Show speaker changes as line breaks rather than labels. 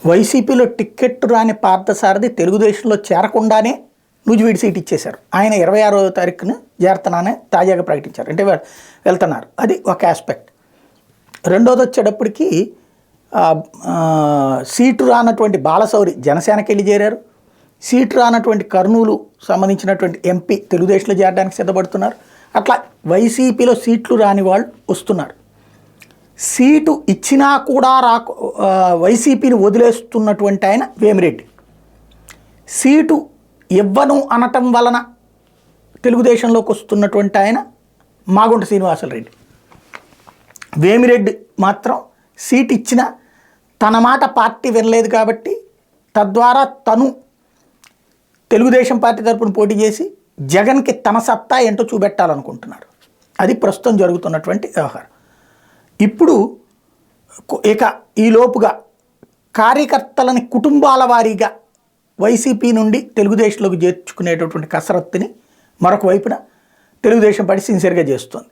వైసీపీలో టిక్కెట్ రాని పార్థసారథి తెలుగుదేశంలో చేరకుండానే నూజివీడు సీట్ ఇచ్చేశారు. ఆయన 26వ తారీఖున చేరుతున్నానని తాజాగా ప్రకటించారు. అంటే వెళ్తున్నారు. అది ఒక ఆస్పెక్ట్. రెండోది వచ్చేటప్పటికి సీటు రానటువంటి బాలశౌరి జనసేనకి వెళ్ళి చేరారు. సీటు రానటువంటి కర్నూలు సంబంధించినటువంటి ఎంపీ తెలుగుదేశంలో చేరడానికి సిద్ధపడుతున్నారు. అట్లా వైసీపీలో సీట్లు రాని వాళ్ళు వస్తున్నారు. సీటు ఇచ్చినా కూడా వైసీపీని వదిలేస్తున్నటువంటి ఆయన వేమిరెడ్డి. సీటు ఇవ్వను అనటం వలన తెలుగుదేశంలోకి వస్తున్నటువంటి ఆయన మాగుంట శ్రీనివాసరెడ్డి. వేమిరెడ్డి మాత్రం సీట్ ఇచ్చినా తన మాట పార్టీ వినలేదు కాబట్టి తద్వారా తను తెలుగుదేశం పార్టీ తరపున పోటీ చేసి జగన్కి తన సత్తా ఏంటో చూపెట్టాలనుకుంటున్నారు. అది ప్రస్తుతం జరుగుతున్నటువంటి వ్యవహారం. ఇప్పుడు ఇక ఈలోపుగా కార్యకర్తలని కుటుంబాల వారీగా వైసీపీ నుండి తెలుగుదేశంలోకి చేర్చుకునేటటువంటి కసరత్తుని మరొక వైపున తెలుగుదేశం పార్టీ సిన్సియర్గా చేస్తుంది.